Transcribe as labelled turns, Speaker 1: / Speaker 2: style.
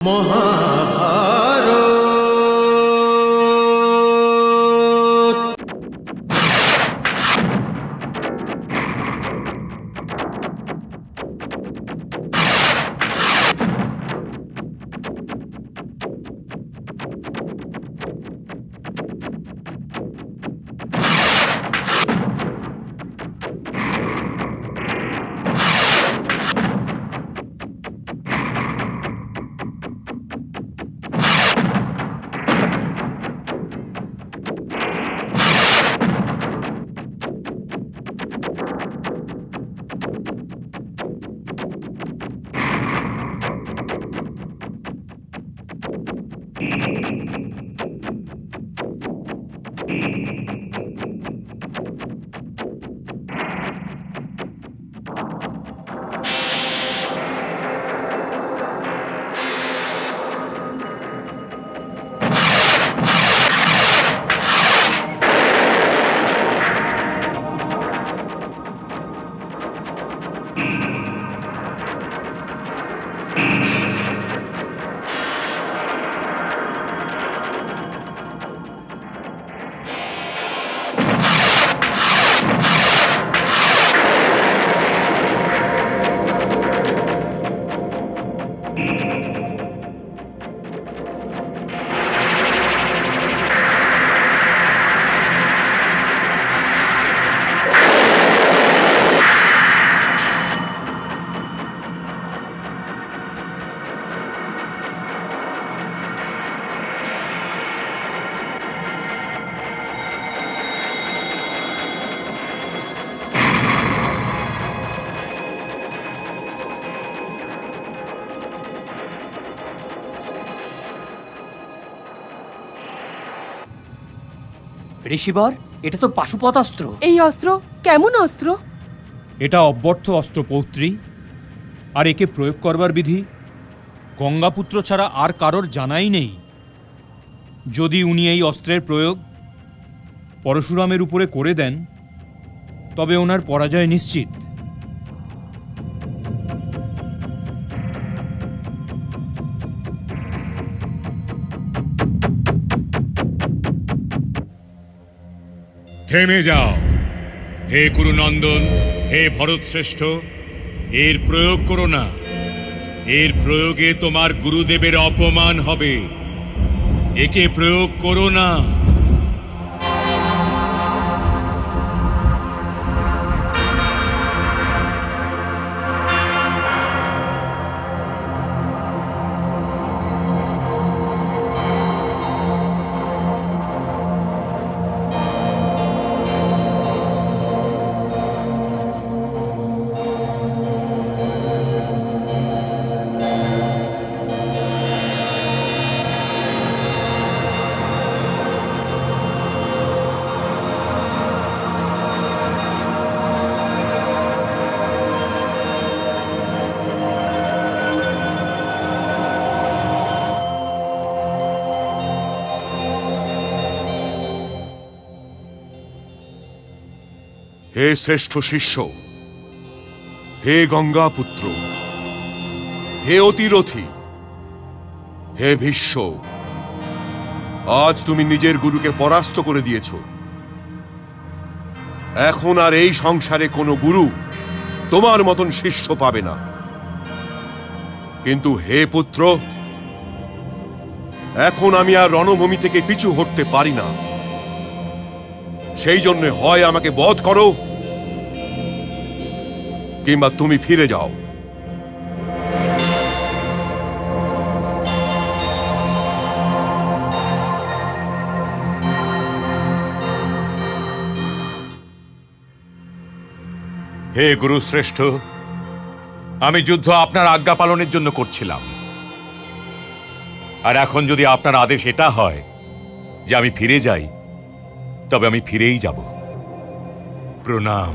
Speaker 1: মহাভারত।
Speaker 2: ঋষিবর, এটা তো পাশুপত অস্ত্র।
Speaker 3: এই অস্ত্র কেমন অস্ত্র?
Speaker 4: এটা অব্যর্থ অস্ত্র পৌত্রী, আর একে প্রয়োগ করবার বিধি গঙ্গাপুত্র ছাড়া আর কারোর জানাই নেই। যদি উনি এই অস্ত্রের প্রয়োগ পরশুরামের উপরে করে দেন, তবে ওনার পরাজয় নিশ্চিত।
Speaker 5: থেমে যাও হে কুরুনন্দন, হে ভরতশ্রেষ্ঠ, এর প্রয়োগ করো না। এর প্রয়োগে তোমার গুরুদেবের অপমান হবে। একে প্রয়োগ করো না।
Speaker 6: হে শ্রেষ্ঠ শিষ্য, হে গঙ্গাপুত্র, হে অতিরথী, হে ভীষ্ম, আজ তুমি নিজের গুরুকে পরাস্ত করে দিয়েছ। এখন আর এই সংসারে কোনো গুরু তোমার মতন শিষ্য পাবে না। কিন্তু হে পুত্র, এখন আমি আর রণভূমি থেকে পিছু হটতে পারি না। সেই জন্য হয় আমাকে বধ করো, কিংবা তুমি ফিরে যাও।
Speaker 5: হে গুরুশ্রেষ্ঠ, আমি যুদ্ধ আপনার আজ্ঞা পালনের জন্য করছিলাম, আর এখন যদি আপনার আদেশ এটা হয় যে আমি ফিরে যাই, তবে আমি ফিরেই যাব। প্রণাম।